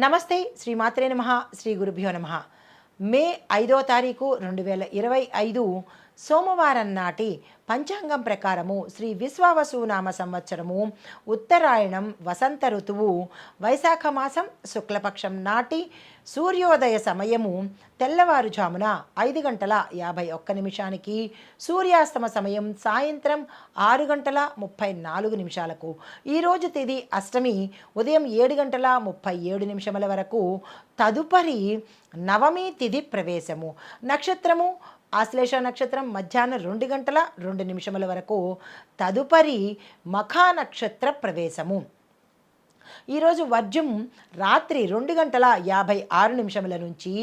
నమస్తే శ్రీమాత్రే నమః శ్రీ గురుభ్యో నమః. మే 5వ తారీఖు 2025 సోమవారం నాటి పంచాంగం ప్రకారము శ్రీ విశ్వావసునామ సంవత్సరము ఉత్తరాయణం వసంత ఋతువు వైశాఖ మాసం శుక్లపక్షం నాటి సూర్యోదయ సమయము తెల్లవారుజామున 5:51 సూర్యాస్తమ సమయం సాయంత్రం 6:34 ఈరోజు తేదీ అష్టమి ఉదయం 7:37 వరకు. తదుపరి నవమి తిథి ప్రవేశము. నక్షత్రము ఆశ్లేష నక్షత్రం మధ్యాహ్నం 2:02 వరకు. తదుపరి మఖా నక్షత్ర ప్రవేశము. ఈరోజు వర్జం రాత్రి 2:56 నుంచి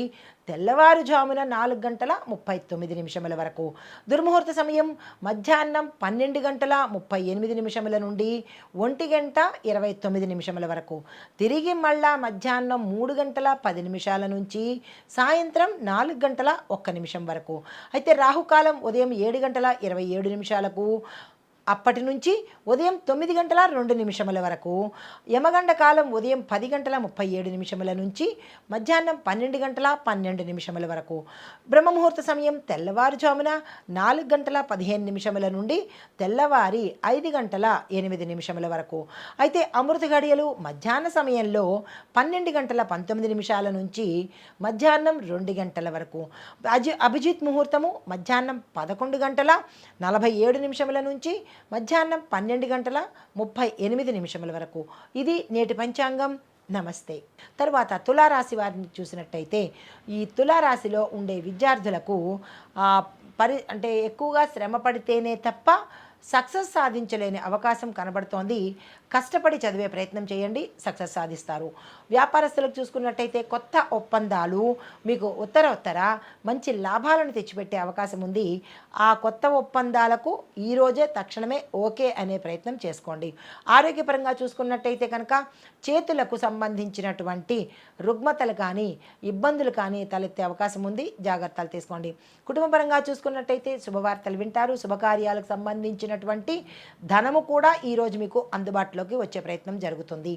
తెల్లవారుజామున 4:39 వరకు. దుర్ముహూర్త సమయం మధ్యాహ్నం 12:38 నుండి 1:29 వరకు. తిరిగి మళ్ళా మధ్యాహ్నం 3:10 నుంచి సాయంత్రం 4:01 వరకు. అయితే రాహుకాలం ఉదయం 7:27 అప్పటి నుంచి ఉదయం 9:02 వరకు. యమగండ కాలం ఉదయం 10:37 నుంచి మధ్యాహ్నం 12:12 వరకు. బ్రహ్మముహూర్త సమయం తెల్లవారుజామున 4:15 నుండి తెల్లవారి 5:08 వరకు. అయితే అమృత గడియలు మధ్యాహ్న సమయంలో 12:19 నుంచి మధ్యాహ్నం 2 గంటల వరకు. అభిజిత్ ముహూర్తము మధ్యాహ్నం 11:47 నుంచి మధ్యాహ్నం 12:38 వరకు. ఇది నేటి పంచాంగం. నమస్తే. తర్వాత తులారాశి వారిని చూసినట్టయితే ఈ తులారాశిలో ఉండే విద్యార్థులకు అంటే ఎక్కువగా శ్రమ పడితేనే తప్ప సక్సెస్ సాధించలేని అవకాశం కనబడుతోంది. కష్టపడి చదివే ప్రయత్నం చేయండి, సక్సెస్ సాధిస్తారు. వ్యాపారస్తులకు చూసుకున్నట్టయితే కొత్త ఒప్పందాలు మీకు ఉత్తర మంచి లాభాలను తెచ్చిపెట్టే అవకాశం ఉంది. ఆ కొత్త ఒప్పందాలకు ఈరోజే తక్షణమే ఓకే అనే ప్రయత్నం చేసుకోండి. ఆరోగ్యపరంగా చూసుకున్నట్టయితే కనుక చేతులకు సంబంధించినటువంటి రుగ్మతలు కానీ ఇబ్బందులు కానీ తలెత్తే అవకాశం ఉంది, జాగ్రత్తలు తీసుకోండి. కుటుంబపరంగా చూసుకున్నట్టయితే శుభవార్తలు వింటారు. శుభకార్యాలకు సంబంధించినటువంటి ధనము కూడా ఈరోజు మీకు అందుబాటులోకి వచ్చే ప్రయత్నం జరుగుతుంది.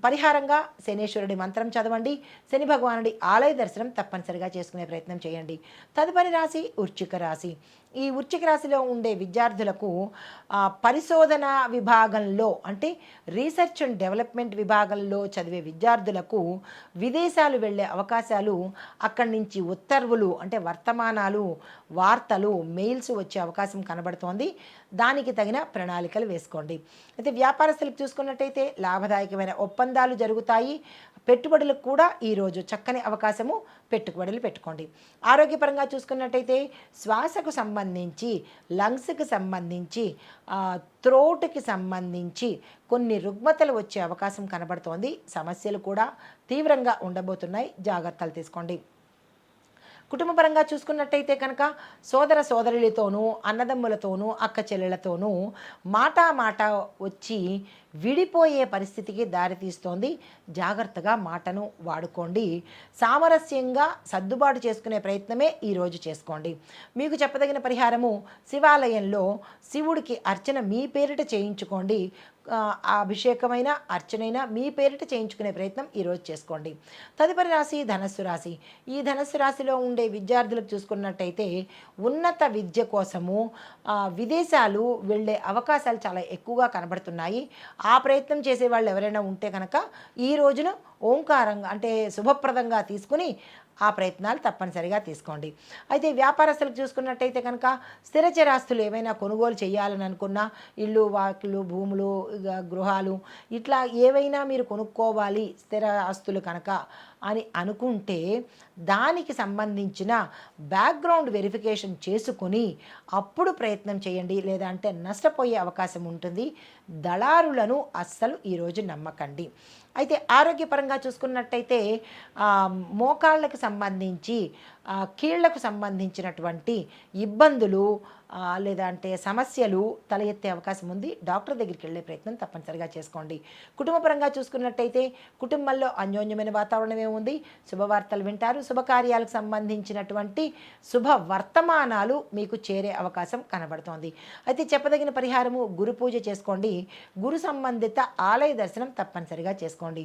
పరిహారంగా శనేశ్వరుడి మంత్రం చదవండి. శని భగవానుడి ఆలయ దర్శనం తప్పనిసరిగా చేసుకునే ప్రయత్నం చేయండి. తదుపరి రాశి వృశ్చిక రాశి. ఈ వృశ్చిక రాశిలో ఉండే విద్యార్థులకు పరిశోధన విభాగంలో అంటే రీసెర్చ్ అండ్ డెవలప్మెంట్ విభాగంలో చదివే విద్యార్థులకు విదేశాలు వెళ్ళే అవకాశాలు, అక్కడి నుంచి ఉత్తర్వులు అంటే వర్తమానాలు, వార్తలు, మెయిల్స్ వచ్చే అవకాశం కనబడుతోంది. దానికి తగిన ప్రణాళికలు వేసుకోండి. అయితే వ్యాపారస్తులకు చూసుకున్నట్టయితే లాభదాయకమైన ఒప్పందాలు జరుగుతాయి. పెట్టుబడులకు కూడా ఈరోజు చక్కని అవకాశము, పెట్టుబడులు పెట్టుకోండి. ఆరోగ్యపరంగా చూసుకున్నట్టయితే శ్వాసకు సంబంధించి, లంగ్స్కి సంబంధించి, త్రోట్కి సంబంధించి కొన్ని రుగ్మతలు వచ్చే అవకాశం కనబడుతోంది. సమస్యలు కూడా తీవ్రంగా ఉండబోతున్నాయి, జాగ్రత్తలు తీసుకోండి. కుటుంబపరంగా చూసుకున్నట్టయితే కనుక సోదర సోదరులతోనూ, అన్నదమ్ములతోనూ, అక్క చెల్లెలతోనూ మాట వచ్చి విడిపోయే పరిస్థితికి దారితీస్తోంది. జాగ్రత్తగా మాటను వాడుకోండి. సామరస్యంగా సర్దుబాటు చేసుకునే ప్రయత్నమే ఈరోజు చేసుకోండి. మీకు చెప్పదగిన పరిహారము శివాలయంలో శివుడికి అర్చన మీ పేరిట చేయించుకోండి. అభిషేకమైన అర్చనైనా మీ పేరిట చేయించుకునే ప్రయత్నం ఈరోజు చేసుకోండి. తదుపరి రాశి ధనస్సు రాశి. ఈ ధనస్సు రాశిలో ఉండే విద్యార్థులకు చూసుకున్నట్టయితే ఉన్నత విద్య కోసము విదేశాలు వెళ్ళే అవకాశాలు చాలా ఎక్కువగా కనబడుతున్నాయి. ఆ ప్రయత్నం చేసే వాళ్ళు ఎవరైనా ఉంటే కనుక ఈ రోజున ఓంకారంగా అంటే శుభప్రదంగా తీసుకుని ఆ ప్రయత్నాలు తప్పనిసరిగా తీసుకోండి. అయితే వ్యాపారస్తులకు చూసుకున్నట్టయితే కనుక స్థిరచరాస్తులు ఏమైనా కొనుగోలు చేయాలని అనుకున్నా, ఇళ్ళు, వాకిళ్ళు, భూములు, గృహాలు ఇట్లా ఏవైనా మీరు కొనుక్కోవాలి స్థిర ఆస్తులు కనుక అని అనుకుంటే దానికి సంబంధించిన బ్యాక్గ్రౌండ్ వెరిఫికేషన్ చేసుకుని అప్పుడు ప్రయత్నం చేయండి. లేదా అంటే నష్టపోయే అవకాశం ఉంటుంది. దళారులను అస్సలు ఈరోజు నమ్మకండి. అయితే ఆరోగ్యపరంగా చూసుకున్నట్టయితే మోకాళ్ళకు సంబంధించి, కీళ్లకు సంబంధించినటువంటి ఇబ్బందులు లేదా అంటే సమస్యలు తల ఎత్తే అవకాశం ఉంది. డాక్టర్ దగ్గరికి వెళ్ళే ప్రయత్నం తప్పనిసరిగా చేసుకోండి. కుటుంబపరంగా చూసుకున్నట్టయితే కుటుంబంలో అన్యోన్యమైన వాతావరణమే ఉంది. శుభవార్తలు వింటారు. శుభకార్యాలకు సంబంధించినటువంటి శుభ వర్తమానాలు మీకు చేరే అవకాశం కనబడుతోంది. అయితే చెప్పదగిన పరిహారము గురు పూజ చేసుకోండి. గురు సంబంధిత ఆలయ దర్శనం తప్పనిసరిగా చేసుకోండి.